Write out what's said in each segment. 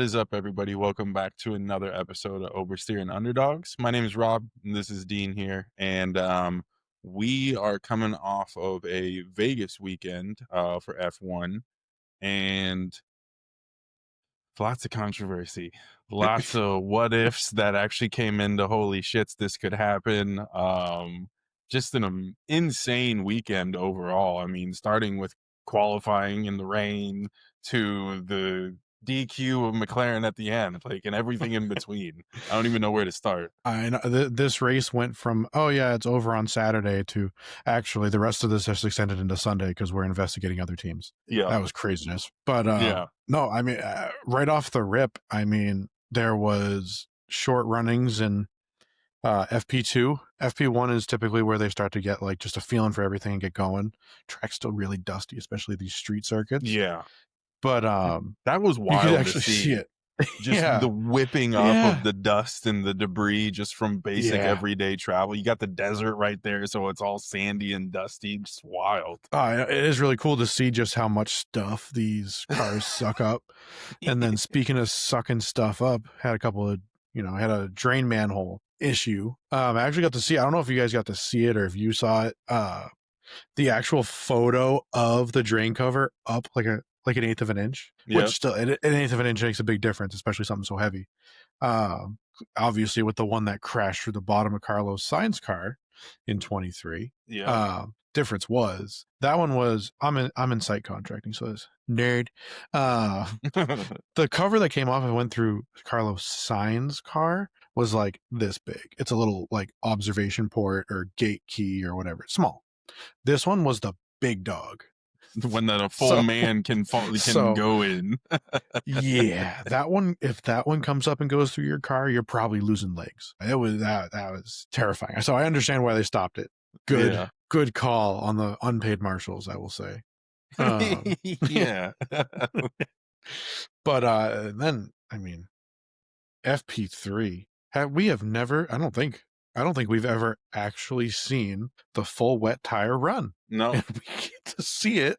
What is up, everybody? Welcome back to another episode of Oversteer and Underdogs. My name is Rob, and this is Dean here, and we are coming off of a Vegas weekend for F1, and lots of controversy, lots of what ifs that actually came into holy shits, this could happen. Just an insane weekend overall. I mean, starting with qualifying in the rain to the DQ of McLaren at the end, like, and everything in between. I don't even know where to start. I know this race went from, oh yeah, it's over on Saturday, to actually the rest of this has extended into Sunday because we're investigating other teams. Yeah, That was craziness. But yeah, no, I mean, right off the rip, I mean, there was short runnings in FP2. FP1 is typically where they start to get like just a feeling for everything and get going. Track's still really dusty, especially these street circuits. yeah. But That was you wild could to actually see it. Just Yeah. the whipping up of the dust and the debris just from basic Yeah. everyday travel. You got the desert right there, so it's all sandy and dusty. Just wild. It is really cool to see just how much stuff these cars suck up. And then speaking of sucking stuff up, had a couple of, had a drain manhole issue. I actually got to see, I don't know if you guys got to see it or if you saw it, the actual photo of the drain cover up like an eighth of an inch, Yep. which still an eighth of an inch makes a big difference, especially something so heavy. Obviously with the one that crashed through the bottom of Carlos Sainz's car in 23. Yeah. Difference was that one was I'm in site contracting, so it's nerd. The cover that came off and went through Carlos Sainz's car was like this big. It's a little like observation port or gate key or whatever. It's small. This one was the big dog. When that a full man can go in. Yeah, that one, if that one comes up and goes through your car, you're probably losing legs. It was that was terrifying. So I understand why they stopped it. Good call on the unpaid marshals, I will say. Yeah. But then, I mean, FP3, we have never, I don't think we've ever actually seen the full wet tire run. No. And we get to see it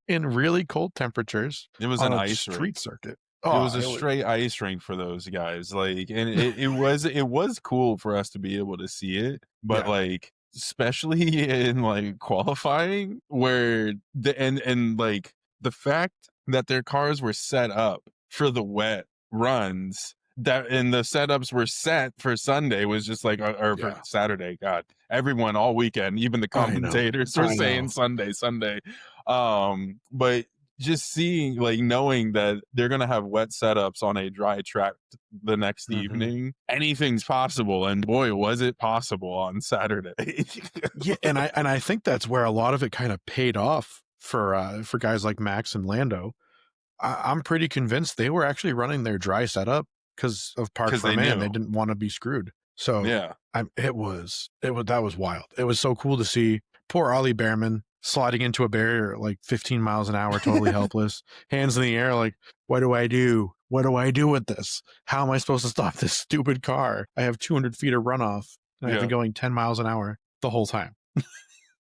in really cold temperatures. It was on an a ice street rink. circuit. It was a straight ice rink for those guys. Like, and it was cool for us to be able to see it, but like, especially in like qualifying where and like the fact that their cars were set up for the wet runs, that and the setups were set for Sunday was just like, or for Saturday. God, everyone all weekend, even the commentators were saying Sunday. But just seeing, like, knowing that they're going to have wet setups on a dry track the next evening, anything's possible. And boy, was it possible on Saturday. Yeah. And I think that's where a lot of it kind of paid off for guys like Max and Lando. I'm pretty convinced they were actually running their dry setup because of Park Fermé. They didn't want to be screwed. So yeah, that was wild. It was so cool to see poor Ollie Behrman sliding into a barrier at like 15 miles an hour, totally helpless, hands in the air, like, what do I do? What do I do with this? How am I supposed to stop this stupid car? I have 200 feet of runoff, and I've been going 10 miles an hour the whole time.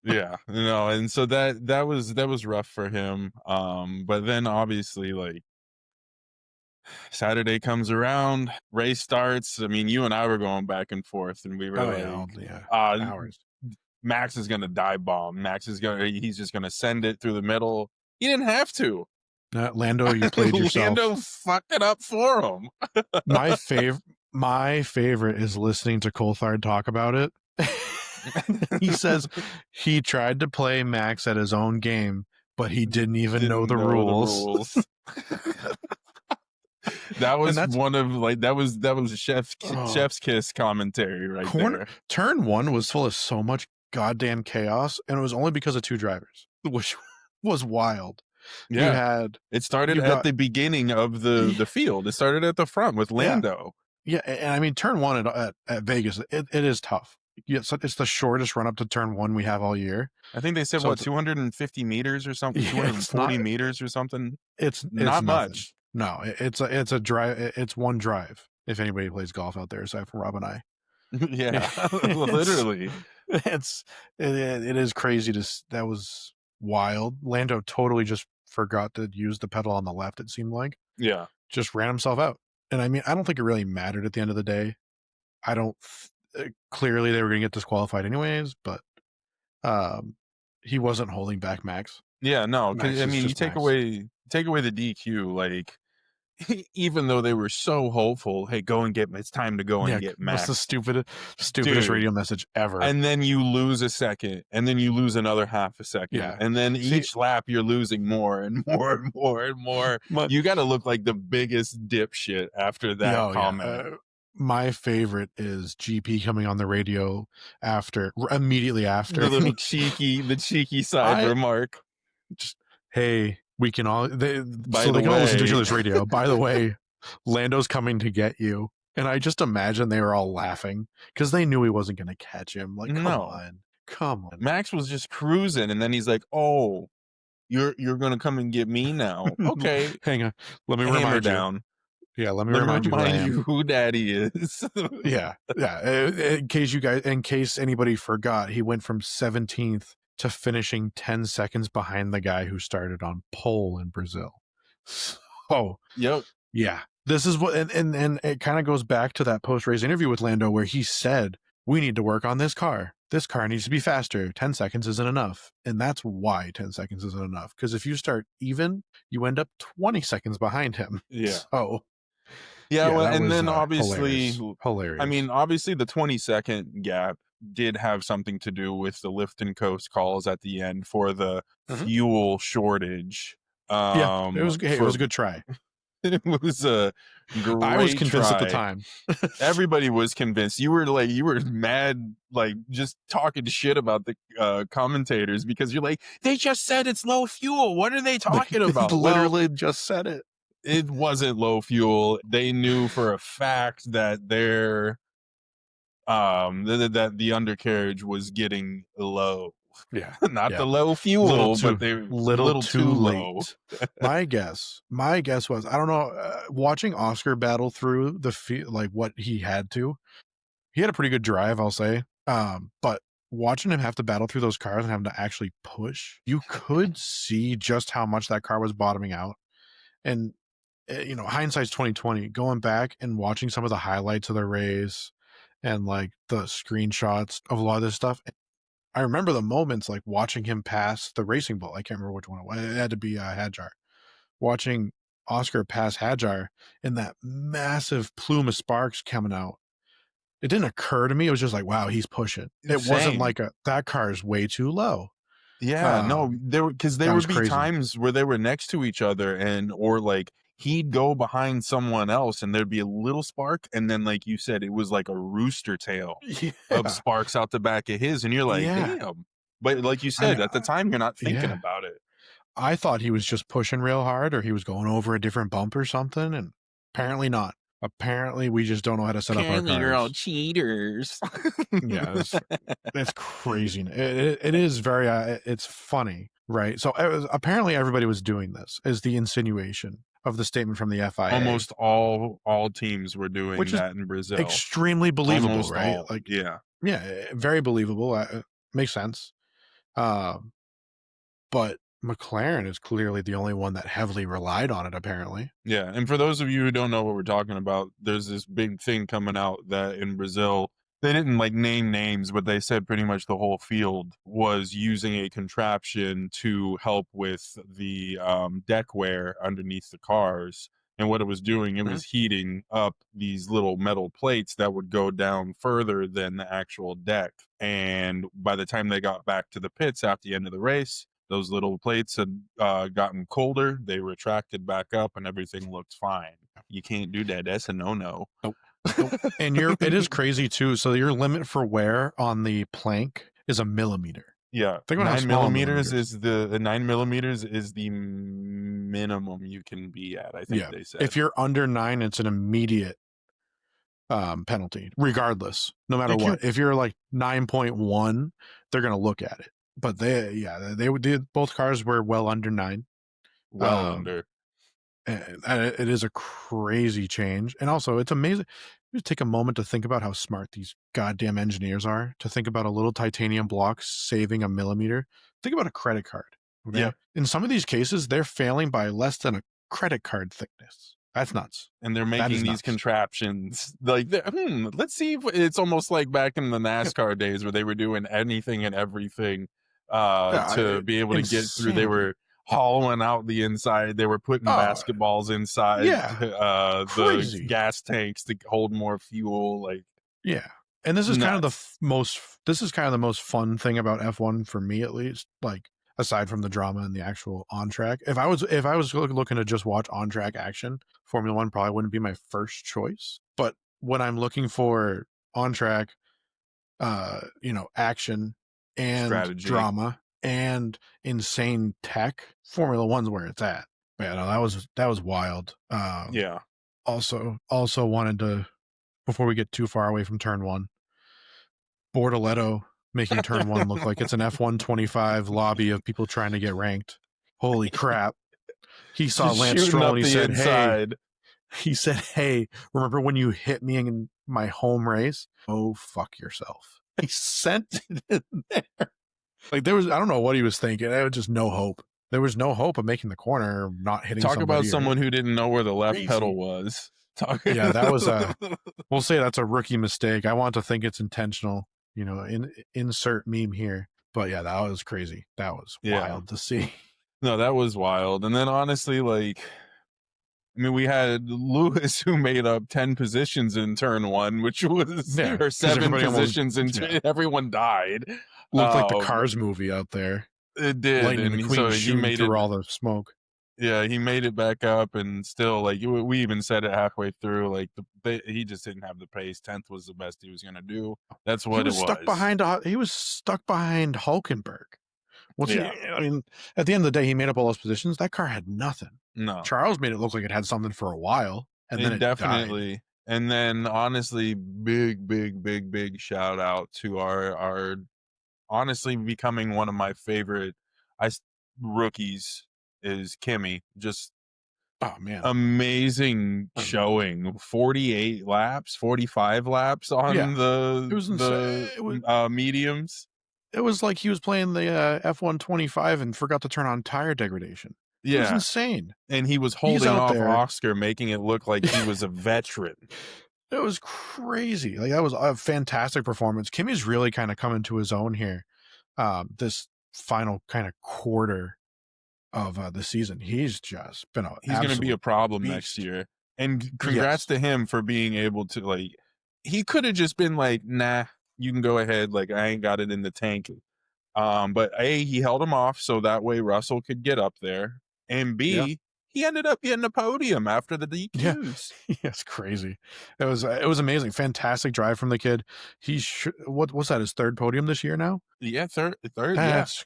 Yeah, and so that was rough for him. But then obviously, like, Saturday comes around, race starts. I mean, you and I were going back and forth, and we were hours. Max is gonna dive bomb. He's just gonna send it through the middle. He didn't have to. Lando, you played yourself. Lando fucked it up for him. My favorite is listening to Coulthard talk about it. He says he tried to play Max at his own game, but he didn't even know the rules. That was that was chef's kiss commentary right there. Turn one was full of so much goddamn chaos, and it was only because of two drivers, which was wild. Yeah, it started at the beginning of the field. It started at the front with Lando. Yeah, and I mean, turn one at Vegas, it is tough. It's the shortest run up to turn one we have all year. I think they said 250 meters or something, 240 meters or something. It's not much. No, it's a drive. It's one drive. If anybody plays golf out there, aside from Rob and I. Yeah, literally. It is crazy that was wild. Lando totally just forgot to use the pedal on the left, it seemed like. Yeah. just ran himself out. And I mean, I don't think it really mattered at the end of the day. I don't clearly they were going to get disqualified anyways, but um, he wasn't holding back Max. Yeah, no, because Max I is mean, you just Max. take away the DQ, like, even though they were so hopeful, "Hey, go and get it's time to go and Yeah, get what's the Max." stupidest Dude, radio message ever? and then you lose a second, and then you lose another half a second, Yeah. and then See, each lap you're losing more and more and more and more. my You gotta look like the biggest dipshit after that oh yeah, comment. my favorite is GP coming on the radio after immediately after. The cheeky side I remark. just hey, we can all By so the they can all listen to each way, other's radio. By the way, Lando's coming to get you. And I just imagine they were all laughing because they knew he wasn't going to catch him. Like, no. come on. Max was just cruising, and then he's like, "Oh, you're gonna come and get me now? Okay, Hang on, let me hammer remind you. down. Yeah, let me Let me remind you who I remind am. you who Daddy is." Yeah, yeah. In case anybody forgot, he went from 17th to finishing 10 seconds behind the guy who started on pole in Brazil. So Yep. yeah, this is what, and it kind of goes back to that post race interview with Lando where he said, "We need to work on this car. This car needs to be faster. 10 seconds isn't enough," and that's why 10 seconds isn't enough. Because if you start even, you end up 20 seconds behind him. Yeah. So Yeah, yeah, well, that and was then obviously, hilarious, I hilarious. mean, obviously the 20-second gap did have something to do with the lift and coast calls at the end for the Mhm. fuel shortage. Yeah, it was. Hey, it was For a good try. it was a I was great convinced at the try. time. Everybody was convinced. You were mad, like just talking shit about the commentators because you're like, they just said it's low fuel. What are they They talking about? Well, literally just said it. it wasn't low fuel. They knew for a fact that that the undercarriage was getting low. Yeah, Not yeah. the low fuel, but they a Little little too too low. late. My guess was, I don't know. Watching Oscar battle through like what he had to. He had a pretty good drive, I'll say. But watching him have to battle through those cars and having to actually push, you could see just how much that car was bottoming out. And hindsight's 2020. Going back and watching some of the highlights of the race and like the screenshots of a lot of this stuff, I remember the moments like watching him pass the racing bull. I can't remember which one it was. It had to be Hadjar. Watching Oscar pass Hadjar and that massive plume of sparks coming out. It didn't occur to me. It was just like, wow, he's pushing. It wasn't Same. like that car is way too low. Yeah, no, there That was would be crazy. times where they were next to each other or like he'd go behind someone else and there'd be a little spark and then like you said, it was like a rooster tail of Yeah. sparks out the back of his and you're like, Yeah. "Damn." But like you I said, mean, at the time you're not thinking yeah. about it. I thought he was just pushing real hard or he was going over a different bump or something. And apparently not. Apparently we just don't know how to set up our Apparently you're all cars. cheaters. Yeah. That's crazy. It is very, it's funny, right? So apparently everybody was doing this is the insinuation of the statement from the FIA, Almost all teams were doing which is that in Brazil. extremely believable, Almost right? all. Like, Yeah. yeah, very believable. Makes sense. Um, but McLaren is clearly the only one that heavily relied on it, apparently. Yeah, and for those of you who don't know what we're talking about, there's this big thing coming out that in Brazil, they didn't like name names, but they said pretty much the whole field was using a contraption to help with the deck wear underneath the cars. And what it was doing, it Mhm. was heating up these little metal plates that would go down further than the actual deck. And by the time they got back to the pits at the end of the race, those little plates had gotten colder. They retracted back up, and everything looked fine. You can't do that. That's a no-no. Nope. Nope. And it is crazy too. So your limit for wear on the plank is a millimeter. Yeah, Think about how small a millimeter is. 9 millimeters is the minimum you can be at. I think Yeah. they said. If you're under 9, it's an immediate penalty, regardless, no matter If you're what. If you're like 9.1, they're gonna look at it. But they did, both cars were well under 9. well Um, under, and it is a crazy change, and also it's amazing. Just take a moment to think about how smart these goddamn engineers are. To think about a little titanium block saving a millimeter. Think about a credit card. Okay, yeah, in some of these cases, they're failing by less than a credit card thickness. That's nuts. And they're That making is these nuts. contraptions like, let's see if it's almost like back in the NASCAR days where they were doing anything and everything Yeah, to be able to get through. They insanity. were hollowing out the inside. They were putting Oh, basketballs inside yeah. the Crazy. gas tanks to hold more fuel. Like, Yeah. And this is kind of the nuts. this is kind of the most fun thing about F1 for me, at least, like aside from the drama and the actual on track. If I was looking to just watch on track action, Formula 1 probably wouldn't be my first choice. But when I'm looking for on track action and Strategy. drama and insane tech, Formula 1's where it's at. Yeah, no, that was wild. Yeah. Also wanted to, before we get too far away from turn one, Bortoletto making turn one look like it's an F125 lobby of people trying to get ranked. Holy crap. He saw Just Lance shooting Stroll up and the inside. he said, hey, remember when you hit me in my home race? Oh, fuck yourself. He sent it in there. Like I don't know what he was thinking. There was just no hope. There was no hope of making the corner or not hitting Talk about somebody. someone who didn't know where the left pedal Crazy. was. Yeah, that was we'll say that's a rookie mistake. I want to think it's intentional, insert meme here. But yeah, that was crazy. That was wild to see. No, that was wild. And then honestly, like, I mean, we had Lewis who made up 10 positions in turn one, which was or 7 positions, and everyone died. Looked like the Cars movie out there. It did. Lightning And McQueen so he shooting made through all the smoke. Yeah, he made it back up, and still, like, we even said it halfway through, like, he just didn't have the pace. 10th was the best he was going to do. That's what it was. He was stuck behind Hulkenberg. Yeah. I mean, at the end of the day, he made up all those positions. That car had nothing. No. Charles made it look like it had something for a while, and then it definitely died. And then, honestly, big shout out to our honestly becoming one of my favorite rookies is Kimi. Just oh man, amazing showing. 48 laps, 45 laps on it was the mediums. It was like he was playing the F125 and forgot to turn on tire degradation. It was insane. And he was holding off Oscar, making it look like he was a veteran. It was crazy. Like, that was a fantastic performance. Kimi's really kind of coming to his own here. This final kind of quarter of the season, he's just been he's going to be a problem next year. And congrats to him for being able to, like, he could have just been like, nah, you can go ahead, like, I ain't got it in the tank. But A, he held him off so that way Russell could get up there, and B, he ended up getting a podium after the DQs. Yeah, it's crazy. It was amazing. Fantastic drive from the kid. What's that, his third podium this year now? Yeah, third. That's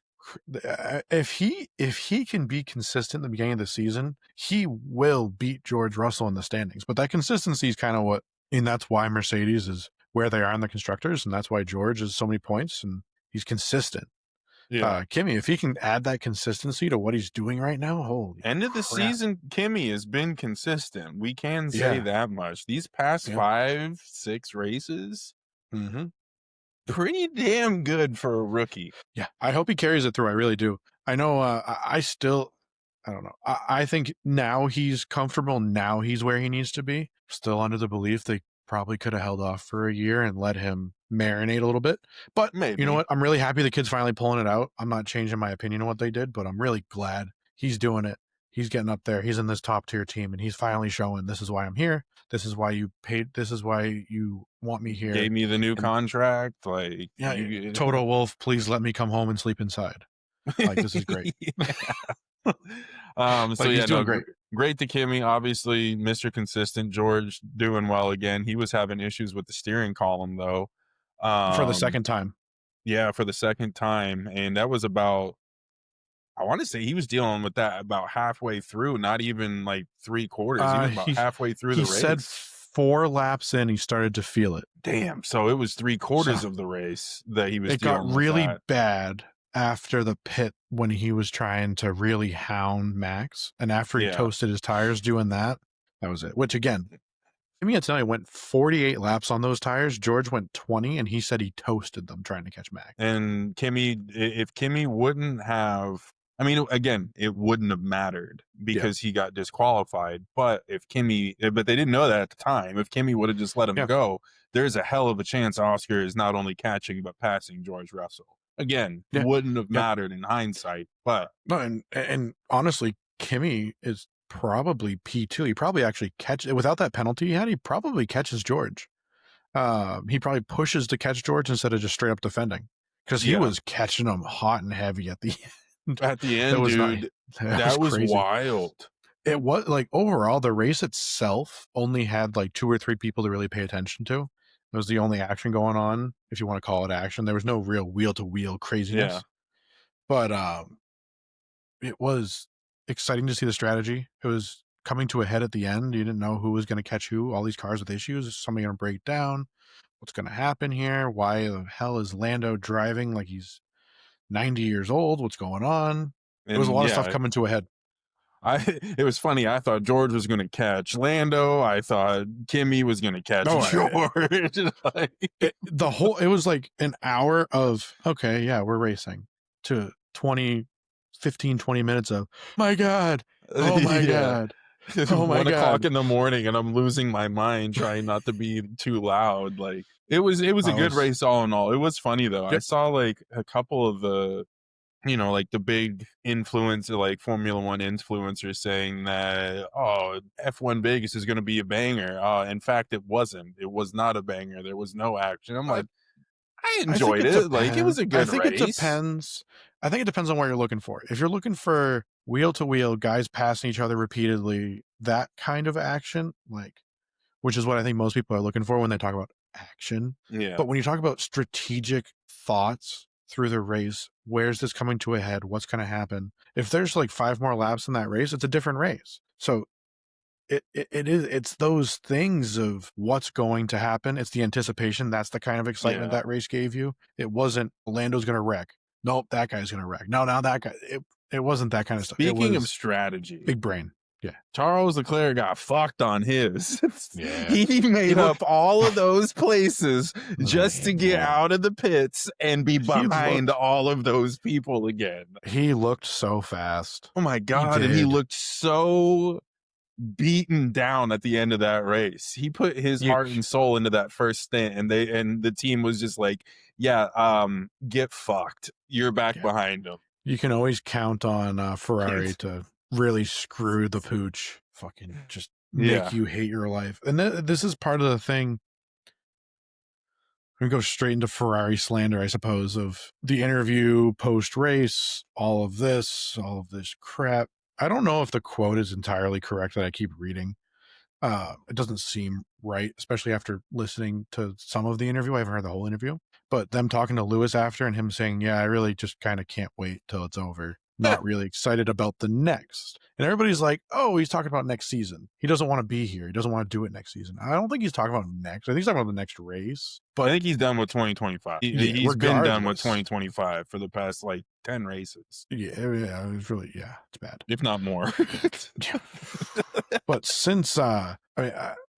if he can be consistent in the beginning of the season, he will beat George Russell in the standings. But that consistency is kind of that's why Mercedes is where they are in the constructors, and that's why George has so many points, and he's consistent. Yeah, Kimi, if he can add that consistency to what he's doing right now, holy end of the season, Kimi has been consistent. We can say that much. These past 5-6 races, pretty damn good for a rookie. Yeah, I hope he carries it through. I really do. I know. I don't know. I think now he's comfortable. Now he's where he needs to be. Still under the belief they probably could have held off for a year and let him marinate a little bit. But maybe. You know what? I'm really happy the kid's finally pulling it out. I'm not changing my opinion on what they did, but I'm really glad he's doing it. He's getting up there. He's in this top tier team, and he's finally showing this is why I'm here. This is why you paid. This is why you want me here. Gave me the new contract. Like, Toto Wolff, please let me come home and sleep inside. Like, this is great. He's doing great. Great to Kimi, obviously, Mr. Consistent. George doing well again. He was having issues with the steering column though. For the second time. Yeah, for the second time. And that was about, I want to say he was dealing with that about halfway through, not even like 3/4. He was about halfway through the race. He said 4 laps in, he started to feel it. Damn. So it was 3/4 of the race that he was dealing with. It got really bad after the pit when he was trying to really hound Max. And after he toasted his tires doing that was it. Which, again, Kimi Antonelli went 48 laps on those tires. George went 20, and he said he toasted them trying to catch Max. And Kimi, if Kimi wouldn't have, I mean, again, it wouldn't have mattered Yeah. because he got disqualified. But if but they didn't know that at the time. If Kimmy would have just let him Yeah. go, there's a hell of a chance Oscar is not only catching but passing George Russell. Again, Yeah. wouldn't have Yep. mattered in hindsight, but No, and honestly, Kimmy is probably P2. He probably actually without that penalty he had, he probably catches George. He probably pushes to catch George instead of just straight up defending, because he yeah, was catching him hot and heavy at the end. at the That end, was not dude, that was that was crazy. wild. It was like overall the race itself only had like 2 or 3 people to really pay attention to. It was the only action going on, if you want to call it action. There was no real wheel to wheel Yeah, craziness, but it was exciting to see the strategy. It was coming to a head at the end. You didn't know who was going to catch who. All these cars with issues. Is somebody going to break down? What's going to happen here? Why the hell is Lando driving like he's 90 years old? What's going on? There was a and lot of stuff yeah, coming to a head. it was funny. I thought George was going to catch Lando. I thought Kimmy was going to catch Oh, George. Like, it was like an hour of, okay, yeah, we're racing, to 15, 20 minutes of, my God, oh my yeah. God, oh my 1 o'clock God. in the morning, and I'm losing my mind trying not to be too loud. Like it was a I good was, race all in all. It was funny though. I yep. saw like a couple of the like the big influencer, like Formula One influencers saying that, oh, F1 Vegas is going to be a banger. In fact, it wasn't. It was not a banger. There was no action. I'm I, like, I I think enjoyed it it. Like it was depends. a good race. I think it depends on what you're looking for. If you're looking for wheel to wheel, guys passing each other repeatedly, that kind of action, like, which is what I think most people are looking for when they talk about action. Yeah. But when you talk about strategic thoughts through the race, where's this coming to a head? What's going to happen? If there's like 5 more laps in that race, it's a different race. So it's those things of what's going to happen. It's the anticipation. That's the kind of excitement Yeah. that race gave you. It wasn't Lando's going to wreck. Nope, that guy's going to wreck. No, now that guy. It wasn't that kind of stuff. It Speaking of was strategy, big brain. Yeah. Charles Leclerc got fucked on his. Yeah. He made up all of those places just to get Man. out of the pits and be behind looked all of those people again. He looked so fast. Oh my He God. And he did. looked so beaten down at the end of that race. He put his You heart and soul into that first stint, and the team was just like, yeah, get fucked. You're back yeah. behind him. You can always count on Ferrari Yes. to really screw the pooch. Fucking just Yeah. make you hate your life. And this is part of the thing. We go straight into Ferrari slander, I suppose, of the interview post race, all of this crap. I don't know if the quote is entirely correct that I keep reading. It doesn't seem right, especially after listening to some of the interview. I haven't heard the whole interview, but them talking to Lewis after and him saying, yeah, I really just kind of can't wait till it's over. Not really excited about the next. And everybody's like, oh, he's talking about next season. He doesn't want to be here. He doesn't want to do it next season. I don't think he's talking about next. I think he's talking about the next race. But I think he's done with 2025. He's been done with 2025 for the past like 10 races. Yeah, it's really, it's bad. If not more. But since, I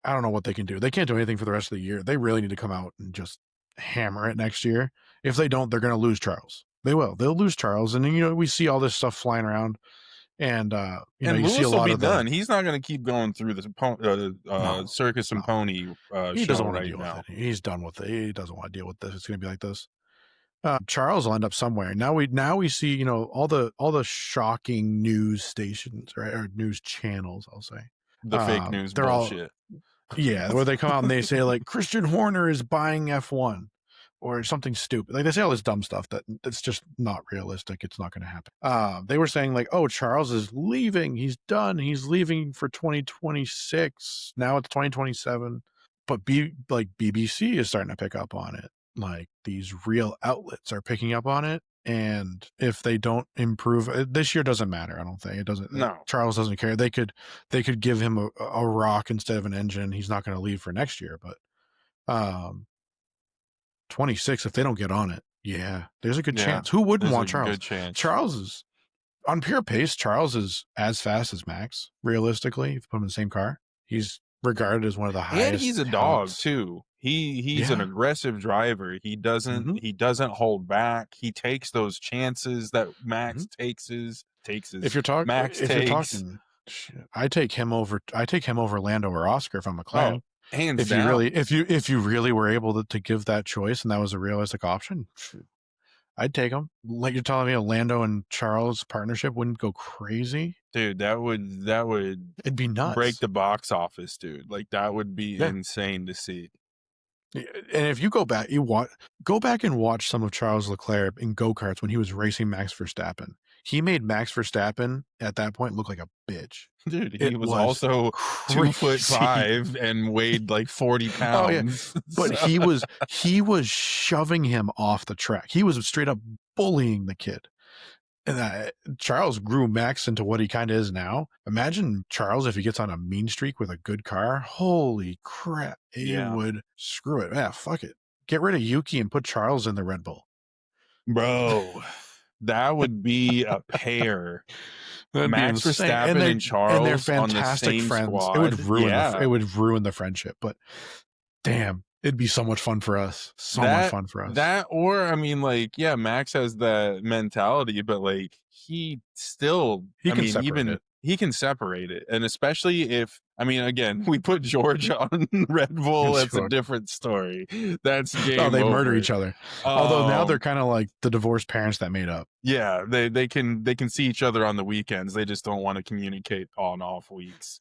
don't know what they can do. They can't do anything for the rest of the year. They really need to come out and just hammer it next year. If they don't, they're going to lose Charles. They will. They'll lose Charles. And then, we see all this stuff flying around. And, you Lewis see a lot will be of done. He's not going to keep going through the circus and pony he doesn't want to right deal now. with it. He's done with it. He doesn't want to deal with this. It's going to be like this. Charles will end up somewhere. Now we see, all the shocking news stations, right? Or news channels, I'll say. The fake news they're bullshit. Where they come out and they say like Christian Horner is buying F1 or something stupid. Like they say all this dumb stuff that's just not realistic. It's not going to happen. They were saying like, oh, Charles is leaving. He's done. He's leaving for 2026. Now it's 2027. But BBC is starting to pick up on it. Like these real outlets are picking up on it. And if they don't improve, this year doesn't matter. I don't think it doesn't. No. Charles doesn't care. They could give him a rock instead of an engine. He's not going to leave for next year, but 26, if they don't get on it, there's a good chance. Who wouldn't want Charles? Good chance. Charles is on pure pace. Charles is as fast as Max. Realistically, if you put him in the same car, he's regarded as one of the And highest he's a dog talents. too. He's an Yeah. aggressive driver. Hmm. He doesn't hold back. He takes those chances that Hmm. Max If you're takes. talking, shit, I take him over Lando or Oscar if I'm Oh, McLaren. hands down. If you really were able to give that choice and that was a realistic option, I'd take him. Like you're telling me, a Lando and Charles partnership wouldn't go crazy? Dude, that would It'd be break nuts. the box office, dude. Like that would be Yeah. insane to see. And if you go back and watch some of Charles Leclerc in go-karts when he was racing Max Verstappen. He made Max Verstappen at that point look like a bitch. Dude, he It was was also crazy. 2'5" and weighed like 40 Oh yeah. pounds. But So, he was shoving him off the track. He was straight up bullying the kid. And Charles grew Max into what he kind of is now. Imagine Charles if he gets on a mean streak with a good car. Holy crap. He yeah. would screw it. Yeah, fuck it. Get rid of Yuki and put Charles in the Red Bull. Bro, that would be a pair. That'd be Max insane. Verstappen and And they're Charles on the fantastic same friends. squad. It Yeah. would ruin the friendship, but damn, it'd be so much fun for us. So much That fun for us. that or I mean, like, yeah, Max has that mentality, but like he still, He I can mean, separate even it. he can separate it. And especially if, I mean, again, we put George on Red Bull, that's a different story. That's Oh, game they murder over. each other. Although now they're kind of like the divorced parents that made up. Yeah, they can see each other on the weekends. They just don't want to communicate on off weeks.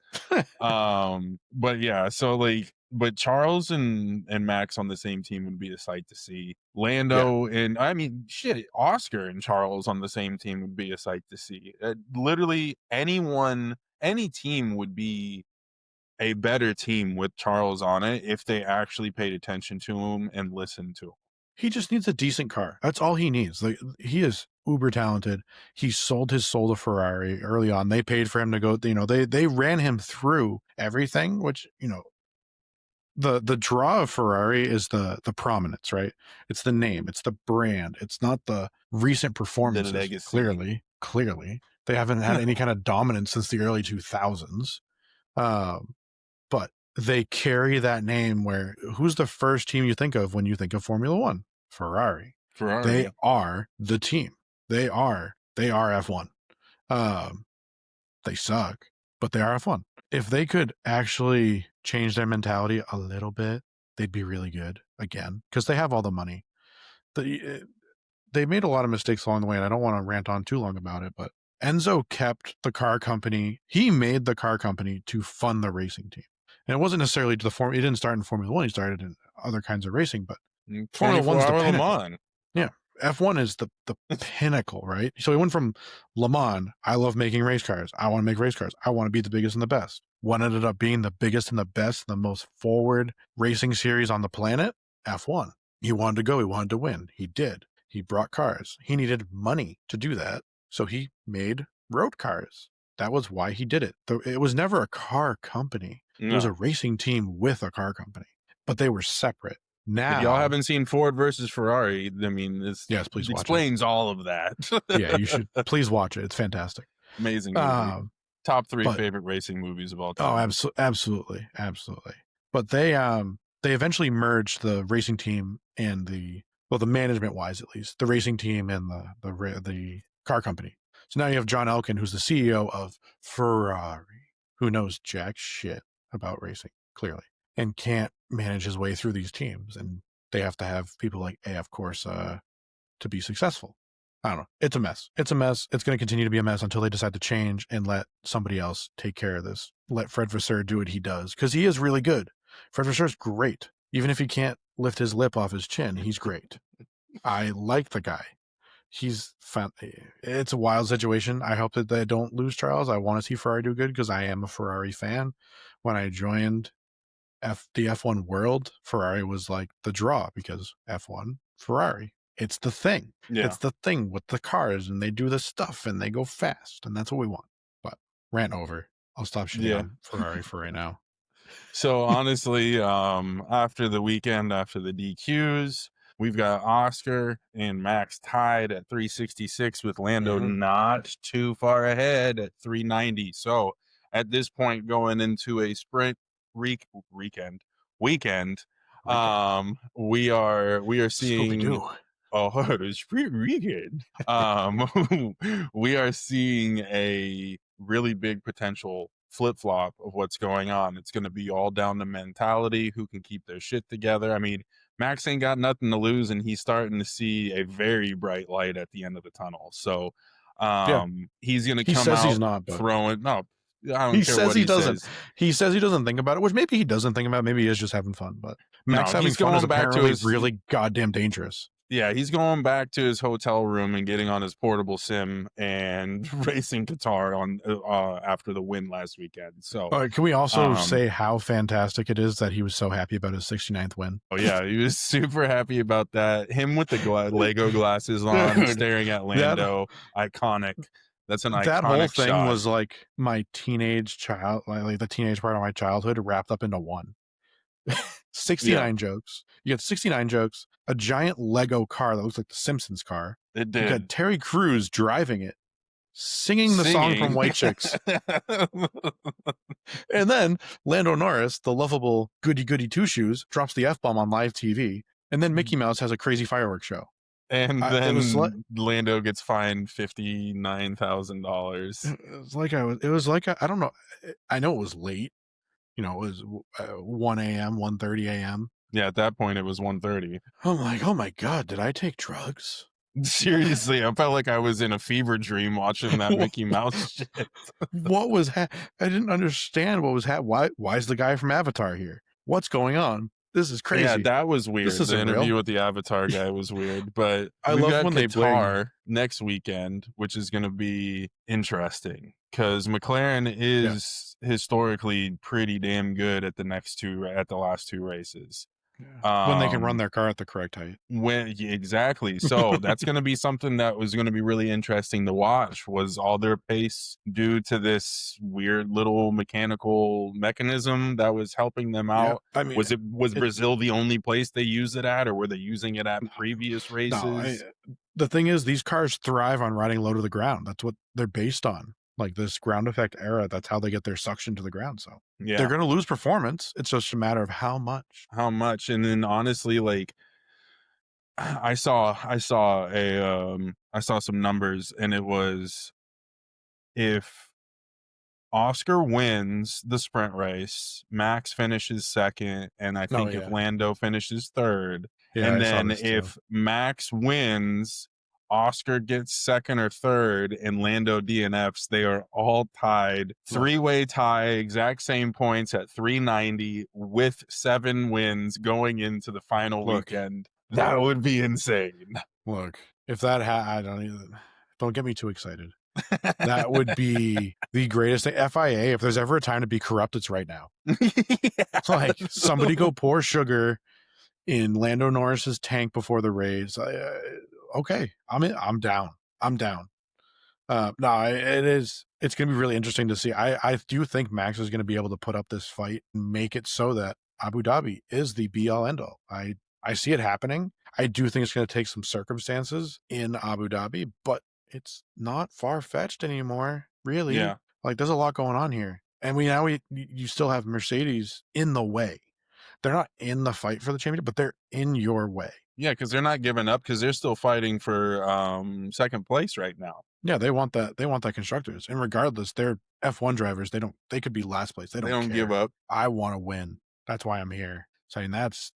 But yeah, so like, but Charles and Max on the same team would be a sight to see. Yeah. Lando and I mean, shit, Oscar and Charles on the same team would be a sight to see. Literally any team would be a better team with Charles on it if they actually paid attention to him and listened to him. He just needs a decent car. That's all he needs. Like, he is uber talented. He sold his soul to Ferrari early on. They paid for him to go, they ran him through everything, which, the draw of Ferrari is the prominence, right? It's the name, it's the brand. It's not the recent The performances. legacy. Clearly. They haven't had any kind of dominance since the early 2000s. But they carry that name where who's the first team you think of when you think of Formula One? Ferrari. They are the team. They are F1. They suck, but they are F1. If they could actually change their mentality a little bit, they'd be really good again because they have all the money. They made a lot of mistakes along the way, and I don't want to rant on too long about it, but Enzo kept the car company. He made the car company to fund the racing team. And it wasn't necessarily to the he didn't start in Formula One. He started in other kinds of racing, but Formula One's the 24-hour Le pinnacle. Mans. Yeah. F1 is the pinnacle, right? So he went from Le Mans, I love making race cars. I want to make race cars. I want to be the biggest and the best. What ended up being the biggest and the best, the most forward racing series on the planet? F1. He wanted to go. He wanted to win. He did. He brought cars. He needed money to do that. So he made road cars. That was why he did it. It was never a car company. No. It was a racing team with a car company, but they were separate. Now, if y'all haven't seen Ford versus Ferrari, I mean, yes, please it explains all of that. Yeah, you should please watch it. It's fantastic. Amazing movie. Top 3 favorite racing movies of all time. Oh, absolutely. But they eventually merged the racing team and the management wise, at least the racing team and the car company. So now you have John Elkann, who's the CEO of Ferrari, who knows jack shit about racing, clearly, and can't manage his way through these teams. And they have to have people like AF Corsa to be successful. I don't know. It's a mess. It's going to continue to be a mess until they decide to change and let somebody else take care of this. Let Fred Vasseur do what he does, because he is really good. Fred Vasseur's great. Even if he can't lift his lip off his chin, he's great. I like the guy. He's fun. It's a wild situation. I hope that they don't lose Charles. I want to see Ferrari do good because I am a Ferrari fan. When I joined the F1 world, Ferrari was like the draw because F1, Ferrari. It's the thing. Yeah. It's the thing with the cars, and they do the stuff, and they go fast, and that's what we want. But rant over. I'll stop shitting on Ferrari for right now. So honestly, after the weekend, after the DQs, we've got Oscar and Max tied at 366 with Lando not too far ahead at 390. So at this point, going into a sprint, re- weekend weekend, Weekend. we are Scooby seeing Doo. oh it's free weekend. We are seeing a really big potential flip flop of what's going on. It's going to be all down to mentality, who can keep their shit together. I mean, Max ain't got nothing to lose, and he's starting to see a very bright light at the end of the tunnel. So, Yeah. he's gonna He come says he's out not, but throwing. No, I don't he care says what he he doesn't. says. He says he doesn't think about it, which maybe he doesn't think about it. Maybe he is just having fun. But Max No, having he's fun is going back to apparently his. really goddamn dangerous. Yeah, he's going back to his hotel room and getting on his portable sim and racing Qatar on after the win last weekend. So, Can we also um, say how fantastic it is that he was so happy about his 69th win? oh yeah, he was super happy about that. Him with the Lego glasses on, Dude, staring at that Lando, iconic. That's an that whole iconic thing shot. was like my teenage child, like the teenage part of my childhood wrapped up into one. Yeah, 69 jokes. You get 69 jokes, a giant Lego car that looks like the Simpsons car. it You got did. Terry Crews driving it, singing the song from Singing. White Chicks. And then Lando Norris, the lovable goody goody two shoes, drops the F bomb on live TV. And then Mickey Mouse has a crazy fireworks show. And It was like then Lando gets fined $59,000. it was like I don't know. I know it was late. You know, it was 1 a.m., 1:30 a.m. Yeah, at that point it was 1:30. I'm like, oh my God, did I take drugs? Seriously, I felt like I was in a fever dream watching that Mickey Mouse shit. What was I didn't understand what was why is the guy from Avatar here? What's going on? This is Yeah, crazy. that was This weird. The isn't real. interview with the Avatar guy was weird, but I we've love got when they bring Qatar next weekend, which is going to be interesting because McLaren yeah. is historically pretty damn good at the last two races. When they can run Um, their car at the correct height. exactly. So that's going to be something that was going to be really interesting to watch. Was all their pace due to this weird little mechanical mechanism that was helping them Yeah. out? I mean, Was Brazil the only place they used it at, or were they using it at previous no, races? the thing is these cars thrive on riding low to the ground. That's what they're based on. Like this ground effect era, that's how they get their suction to the ground. So they're Yeah. going to lose performance. It's just a matter of how much. How much? And then honestly, like I saw some numbers, and it was if Oscar wins the sprint race, Max finishes second, and I Oh think if yeah. Lando finishes third, Yeah, and I saw then this too. if Max wins, Oscar gets second or third, and Lando DNFs, they are all tied. Three-way tie, exact same points at 390 with 7 wins going into the final weekend. That would be insane. Look, if that I don't get me too excited. That would be the greatest thing. FIA, if there's ever a time to be corrupt, it's right now. It's like somebody go pour sugar in Lando Norris's tank before the race. Okay, I'm in. I'm down. I'm down. No, it's going to be really interesting to see. I do think Max is going to be able to put up this fight and make it so that Abu Dhabi is the be all end all. I see it happening. I do think it's going to take some circumstances in Abu Dhabi, but it's not far fetched anymore. Really, Yeah. like there's a lot going on here, and you still have Mercedes in the way. They're not in the fight for the championship, but they're in your way. Yeah, because they're not giving up because they're still fighting for second place right now. Yeah, they want that. They want that constructors, and regardless, they're F1 drivers. They could be last place. They don't give care. up. I want to win. That's why I'm here. Saying that's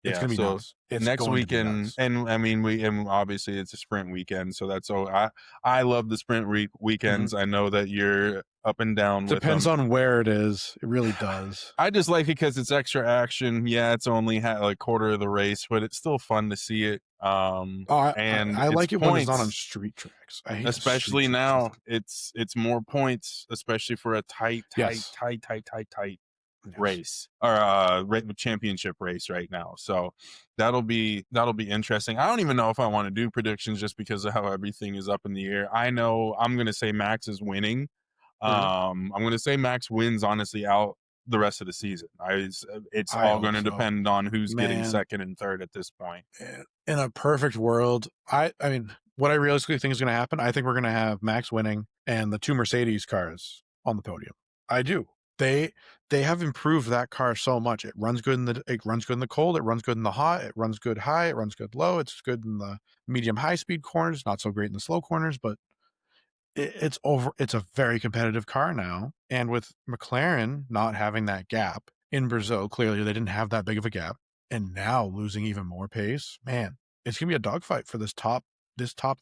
it's Yeah, gonna be so nuts. It's next going to be weekend, nuts. and I mean, and obviously it's a sprint weekend, so that's all. I love the sprint weekends. I know that you're up and down with Depends them. on where it is. It really does. I just like it because it's extra action. Yeah, it's only like quarter of the race, but it's still fun to see it. And I it's like it when it's not on points, street tracks. I hate the street especially tracks. now. It's more points, especially for a tight Yes. race or championship race right now. So that'll be interesting. I don't even know if I want to do predictions just because of how everything is up in the air. I know I'm going to say Max is winning. I'm going to say Max wins honestly out the rest of the season. It's I all hope going to so. depend on who's getting Man. second and third at this point. In a perfect world, I mean, what I realistically think is going to happen, I think we're going to have Max winning and the two Mercedes cars on the podium. I do. They they have improved that car so much. It runs good in the cold, it runs good in the hot, it runs good high, it runs good low, it's good in the medium high speed corners, not so great in the slow corners, but it's a very competitive car now. And with McLaren not having that gap in Brazil, clearly they didn't have that big of a gap, and now losing even more pace, man, it's gonna be a dogfight for this top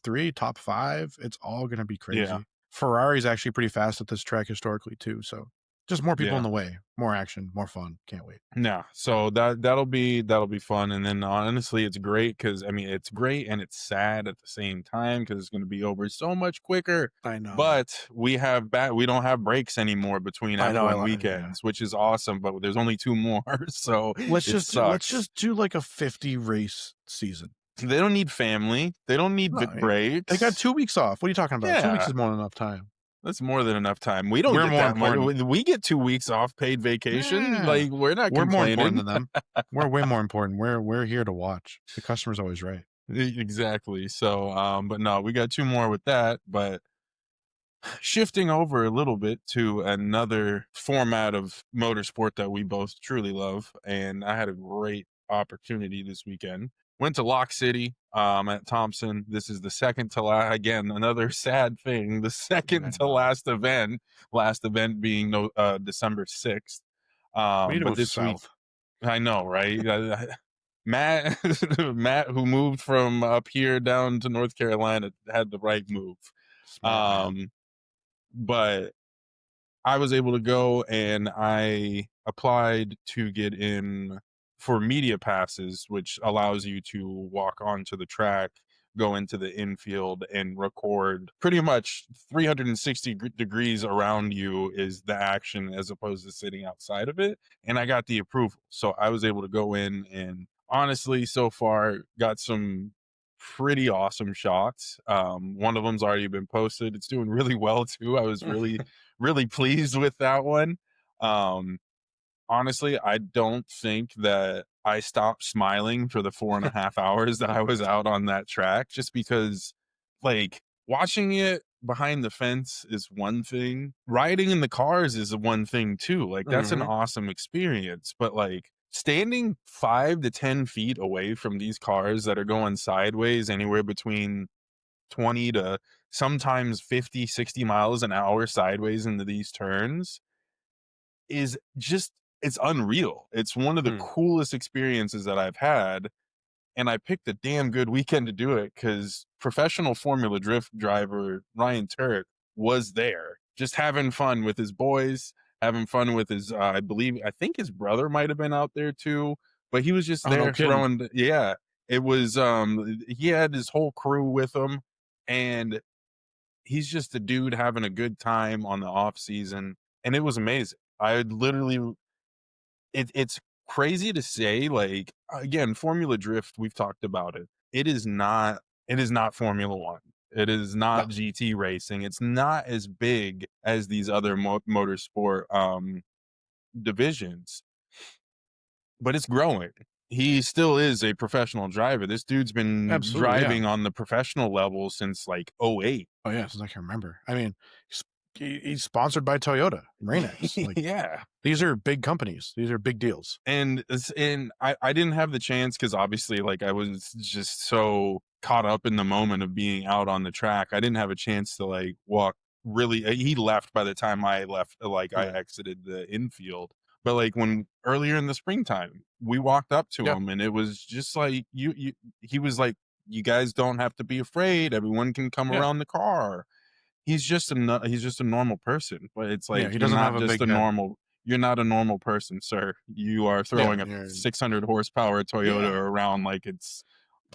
three, top five. It's all gonna be Yeah, crazy. Ferrari's actually pretty fast at this track historically too, so just more people in yeah. the way, more action, more fun. Can't wait. Yeah, so that'll be fun, and then honestly, it's great because I mean, it's great and it's sad at the same time because it's gonna be over so much quicker, I know. but we don't have breaks anymore between I know. F1 Yeah. weekends, which is awesome, but there's only 2 more, so it Let's sucks. just do like a 50 race season. They don't need family, they don't need No, they got breaks. 2 weeks off. What are you talking about? 2 weeks Yeah, is more than enough time. that's more than enough time. We don't We're get more that much important. we get 2 weeks off paid vacation, Yeah. like, we're not We're more important complaining. than them. We're way more important. We're here to watch. The customer's always right. Exactly. So, but no, we got 2 more with that, but shifting over a little bit to another format of motorsport that we both truly love, and I had a great opportunity this weekend. Went to Lock City, at Thompson. This is the second to last, again, another sad thing, the I second to know. last event being December 6th. We need to But move this week, south. I know, right? Matt, Matt, who moved from up here down to North Carolina, had the right move. Smart man. Um, but I was able to go and I applied to get in for media passes, which allows you to walk onto the track, go into the infield, and record pretty much 360 degrees around you is the action as opposed to sitting outside of it. And I got the approval. So I was able to go in and honestly, so far, got some pretty awesome shots. One of them's already been posted. It's doing really well too. I was really pleased with that one. Um, Honestly, I don't think that I stopped smiling for the 4.5 hours that I was out on that track just because, like, watching it behind the fence is one thing. Riding in the cars is one thing too. Like, that's an Mhm. awesome experience, but, like, standing 5 to 10 feet away from these cars that are going sideways anywhere between 20 to sometimes 50, 60 miles an hour sideways into these turns is just it's unreal. It's one of the Hmm. coolest experiences that I've had, and I picked a damn good weekend to do it because professional Formula Drift driver Ryan Turek was there, just having fun with his boys, having fun with his, I think his brother might have been out there too, but he was just Oh, no there kidding. throwing yeah, it was, he had his whole crew with him, and he's just a dude having a good time on the off season, and it was amazing. I literally it's crazy to say, like, again, Formula Drift, we've talked about it. It is not Formula 1. It is No. not GT racing. It's not as big as these other motorsport, divisions, but it's growing. He still is a professional driver. This dude's been Absolutely, yeah. driving on the professional level since, like, '08. Oh, yeah, since I can remember. I mean, he's sponsored by Toyota, Rain-X. Like, Yeah. these are big companies. These are big deals. And I didn't have the chance because obviously, like, I was just so caught up in the moment of being out on the track. I didn't have a chance to, like, walk really he left by the time I left, like, I Yeah. exited the infield. But, like, when earlier in the springtime, we walked up to Yeah. him, and it was just like, he was like, "You guys don't have to be afraid. Everyone can come Yeah. around the car." He's just a normal person, but it's Yeah, like, he doesn't have a big head. you're not a normal person, sir. You are Yeah, throwing a 600 horsepower Toyota yeah. around like it's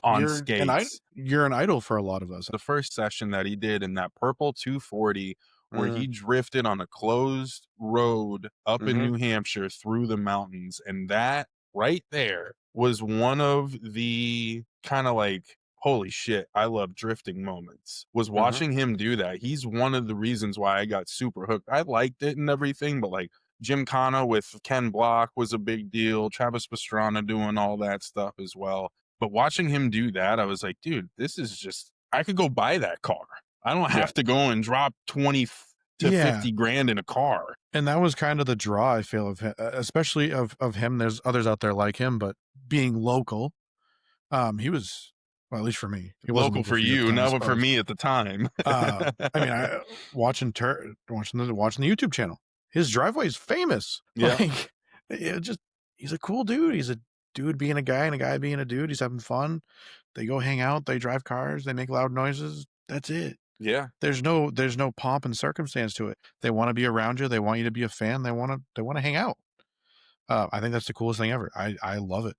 on skates. You're an idol for a lot of us. The first session that he did in that purple 240 where Mhm. he drifted on a closed road up in Mhm. New Hampshire through the mountains, and that right there was one of the kinda like, "Holy shit, I love drifting" moments, was Mhm. watching him do that. He's one of the reasons why I got super hooked. I liked it and everything, but, like, Gymkhana with Ken Block was a big deal, Travis Pastrana doing all that stuff as well. But watching him do that, I was like, "Dude, this is just I could go buy that car. I don't Yeah. have to go and drop to Yeah. 50 grand in a car. And that was kind of the draw, I feel, of especially of him. There's others out there like him, but being local, he was, well, at least for me, he wasn't Local local for for you at the you, time, I no, but for suppose. me at the time. I mean, watching the YouTube channel. His driveway is famous. Yeah. Like, it just he's a cool dude. He's a dude being a guy and a guy being a dude. He's having fun. They go hang out. They drive cars. They make loud noises. That's it. Yeah. There's no pomp and circumstance to it. They want to be around you. They want you to be a fan. They want to hang out. I think that's the coolest thing ever. I love it.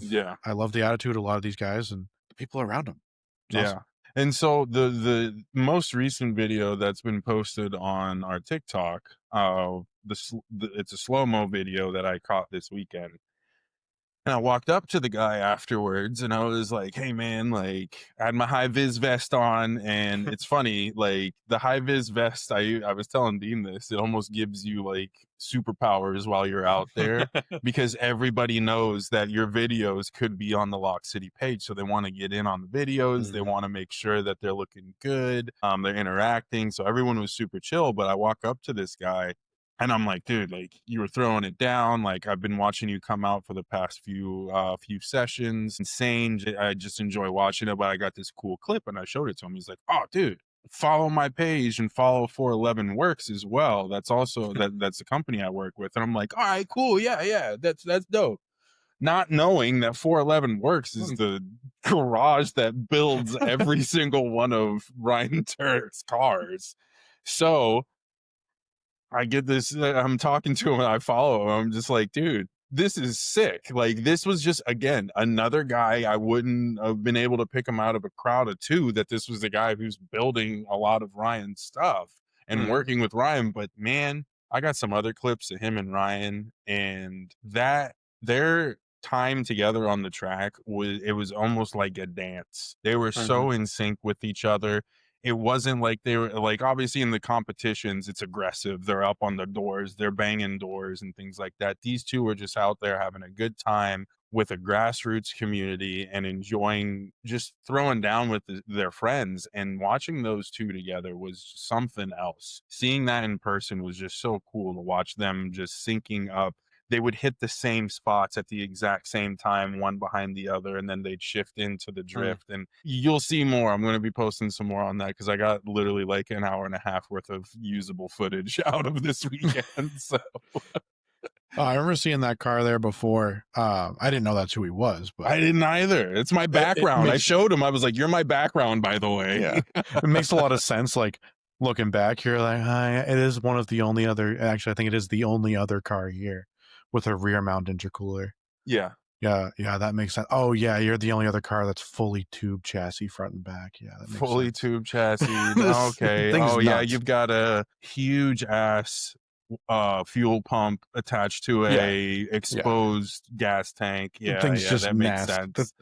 Yeah. I love the attitude of a lot of these guys and the people around them. It's Yeah. awesome. And so the most recent video that's been posted on our TikTok, it's a slow-mo video that I caught this weekend. And I walked up to the guy afterwards and I was like, "Hey man, like I had my high vis vest on." And it's funny, like the high vis vest, I was telling Dean this, it almost gives you like superpowers while you're out there because everybody knows that your videos could be on the Lock City page. So they want to get in on the videos, they Mhm. want to make sure that they're looking good, they're interacting. So everyone was super chill. But I walk up to this guy and I'm like, "Dude, like you were throwing it down. Like I've been watching you come out for the past few sessions. Insane. I just enjoy watching it, but I got this cool clip and I showed it to him. He's like, "Oh, dude, follow my page and follow 411 Works as well. That's also that's a company I work with." And I'm like, "All right, cool. Yeah, yeah. That's dope." Not knowing that 411 Works is the garage that builds every single one of Ryan Turk's cars. So I get this, I'm talking to him and I follow him. I'm just like, "Dude, this is sick." Like, this was just, again, another guy I wouldn't have been able to pick him out of a crowd of two, that this was the guy who's building a lot of Ryan's stuff and Mhm. working with Ryan. But man, I got some other clips of him and Ryan, and that their time together on the track was almost like a dance. They were Mhm. so in sync with each other. It wasn't like they were like, obviously in the competitions it's aggressive, they're up on the doors, they're banging doors and things like that. These two were just out there having a good time with a grassroots community and enjoying just throwing down with their friends, and watching those two together was something else. Seeing that in person was just so cool, to watch them just syncing up. They would hit the same spots at the exact same time, one behind the other, and then they'd shift into the Mhm. drift. And you'll see more. I'm going to be posting some more on that because I got literally like an hour and a half worth of usable footage out of this weekend. So Oh, I remember seeing that car there before. I didn't know that's who he was, but I didn't either. It's my it background. I makes showed him. I was like, "You're my background, by the yeah, way." it makes a lot of sense. Like looking back, you're like, yeah, it is one of the only other. Actually, I think it is the only other car here with a rear mount intercooler. Yeah, Yeah, yeah, that makes sense. Oh yeah, you're the only other car that's fully tube chassis front and back. Yeah, that makes fully sense. tube chassis. This Okay. thing's Oh yeah, nuts. you've got a huge ass fuel pump attached to Yeah, a yeah. exposed gas tank. The Yeah, thing's yeah, just that makes nasty. sense.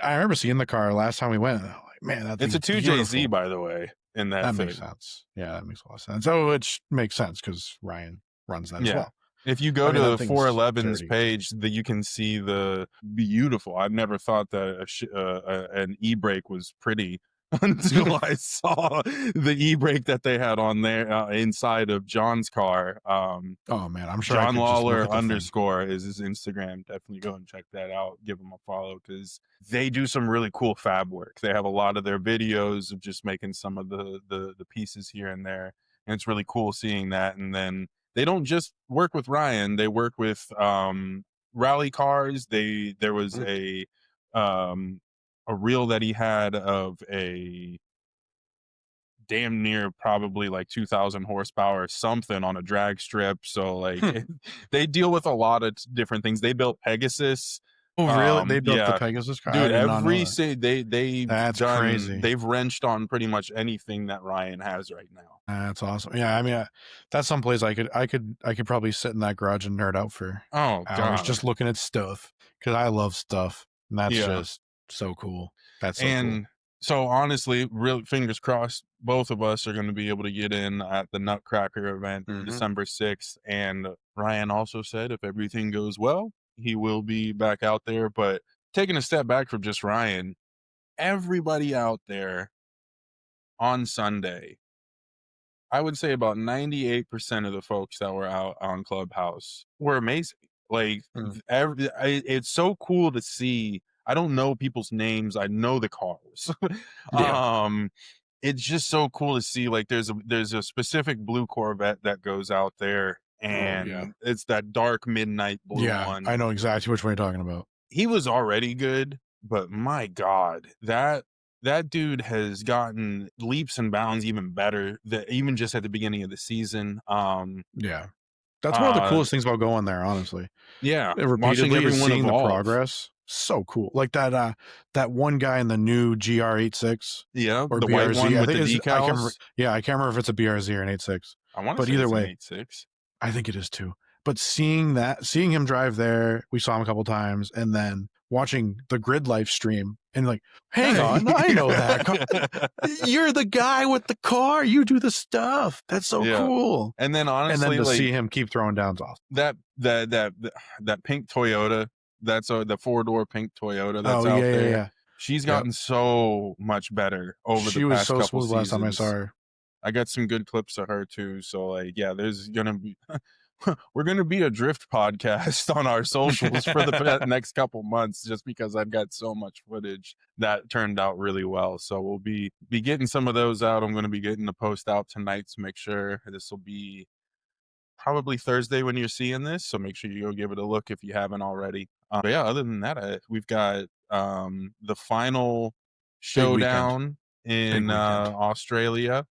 I remember seeing the car last time we went, and I'm like, man, that It's a thing's 2JZ, beautiful. by the way, in that That makes thing. sense. Yeah, that makes a lot of sense. Oh, which makes sense because Ryan runs that as Yeah. well. If you I go mean, that to thing's 411's dirty. page, that you can see the beautiful. I've never thought that an e-brake was pretty until I saw the e-brake that they had on there inside of John's car. Oh man, I'm sure I John could just look Lawler at the thing. underscore is his Instagram. Definitely go and check that out. Give him a follow because they do some really cool fab work. They have a lot of their videos of just making some of the pieces here and there, and it's really cool seeing that. And then they don't just work with Ryan; they work with rally cars. There was Mm. um, a reel that he had of a damn near probably like 2,000 horsepower or something on a drag strip. So like Hmm. they deal with a lot of different things. They built Pegasus. Oh really? They built the Yeah, Pegasus car? I dude, did not know that. That's crazy. they've wrenched on pretty much anything that Ryan has right now. That's awesome. Yeah, I mean, that's someplace I could probably sit in that garage and nerd out for Oh hours God. just looking at stuff because I love stuff, and that's Yeah. just so cool. That's so cool. And so honestly, real fingers crossed, both of us are going to be able to get in at the Nutcracker event Hmm. December 6th. And Ryan also said if everything goes well, he will be back out there. But taking a step back from just Ryan, everybody out there on Sunday I would say about 98% of the folks that were out on Clubhouse were amazing. Like, Mm. it's so cool to see. I don't know people's names. I know the cars. Yeah. um, it's just so cool to see. Like, there's a specific blue Corvette that goes out there, Oh yeah. and it's that dark midnight blue Yeah. one. I know exactly which one you're talking about. He was already good, but my God, that dude has gotten leaps and bounds even better. That even just at the beginning of the season. Yeah. That's one of the Uh, coolest things about going there, honestly. yeah, watching Repeatedly is everyone seeing the evolve. progress. So cool. Like that one guy in the new GR86 Yeah, or the white BRZ. one I with think the it's decals. I can't remember if it's a BRZ or an 86. I want to But say either it's an way, 86. I think it is too. But seeing him drive there, we saw him a couple times, and then watching the Grid Life stream and like, hang Hey. on, I know that car. You're the guy with the car. You do the stuff. That's so Yeah, cool. and then And then honestly, to like see him keep throwing downs off. that pink Toyota, that's the 4-door pink Toyota that's Oh out yeah, yeah, there. yeah. She's Yep. gotten so much better over the She was past so couple smooth last time I saw seasons. her. I got some good clips of her too. So like, yeah, there's gonna be we're gonna be a drift podcast on our socials for the next couple months, just because I've got so much footage that turned out really well. So we'll be getting some of those out. I'm gonna be getting the post out tonight to make sure this will be probably Thursday when you're seeing this. So make sure you go give it a look if you haven't already. But yeah, other than that, we've got the final Big weekend. showdown Big in weekend. Australia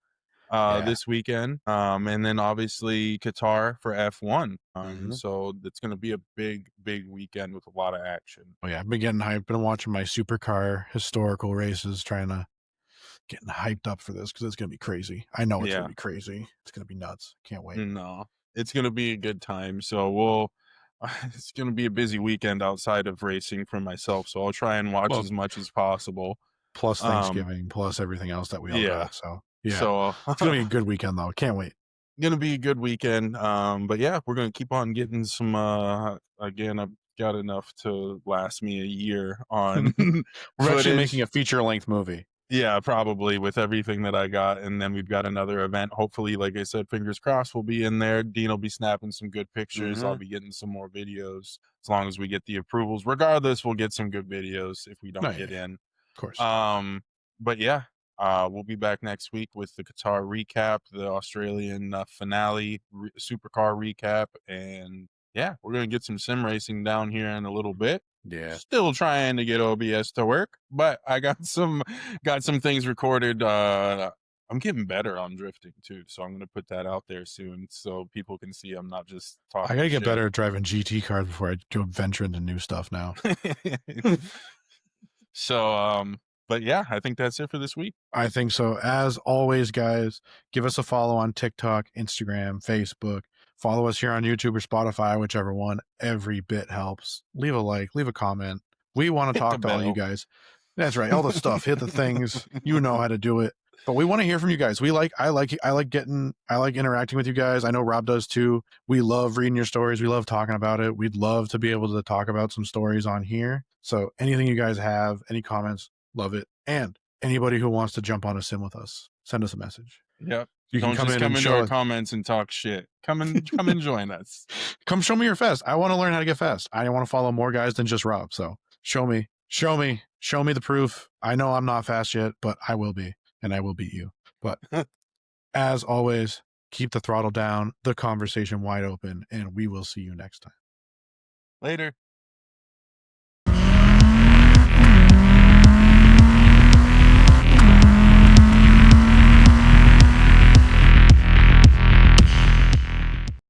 Yeah. this weekend, and then obviously Qatar for F1. Mhm. So it's going to be a big weekend with a lot of action. Oh yeah, I've been getting hyped. Been watching my supercar historical races, getting hyped up for this because it's gonna be crazy. I know it's gonna Yeah, be crazy. It's gonna be nuts. Can't wait. no, it's going to be a good time. So we'll. It's going to be a busy weekend outside of racing for myself, so I'll try and watch Well, as much as possible. plus Um, Thanksgiving, plus everything else that we all yeah. got. So yeah, So it's gonna be a good weekend though. Can't wait. gonna be a good weekend. But yeah, we're gonna keep on getting some. Again, I've got enough to last me a year on We're actually making footage. a feature length movie. Yeah, probably with everything that I got, and then we've got another event. Hopefully, like I said, fingers crossed, we'll be in there. Dean will be snapping some good pictures. I'll Mm-hmm. be getting some more videos as long as we get the approvals. Regardless, we'll get some good videos if we Oh don't yeah, get yeah, in. of course. But yeah, we'll be back next week with the Qatar recap, the Australian finale, supercar recap, and yeah, we're gonna get some sim racing down here in a little bit. Yeah. Still trying to get OBS to work, but I got some things recorded. I'm getting better on drifting too, so I'm gonna put that out there soon so people can see I'm not just I talking gotta get shit. better at driving GT cars before I go venture into new stuff now. So, but yeah, I think that's it for this week. I think so. As always, guys, give us a follow on TikTok, Instagram, Facebook. Follow us here on YouTube or Spotify, whichever one. Every bit helps. Leave a like, leave a comment. We want to Hit the talk to all you bell. guys. That's right. All the stuff. Hit the things. You know how to do it. But we want to hear from you guys. I like interacting with you guys. I know Rob does too. We love reading your stories. We love talking about it. We'd love to be able to talk about some stories on here. So anything you guys have, any comments, love it. And anybody who wants to jump on a sim with us, send us a message. Yep. You can Don't come just in and come into show our us. comments and talk shit. Come and join us. Come show me your fast. I want to learn how to get fast. I want to follow more guys than just Rob. So show me the proof. I know I'm not fast yet, but I will be, and I will beat you. But as always, keep the throttle down, the conversation wide open, and we will see you next time. Later.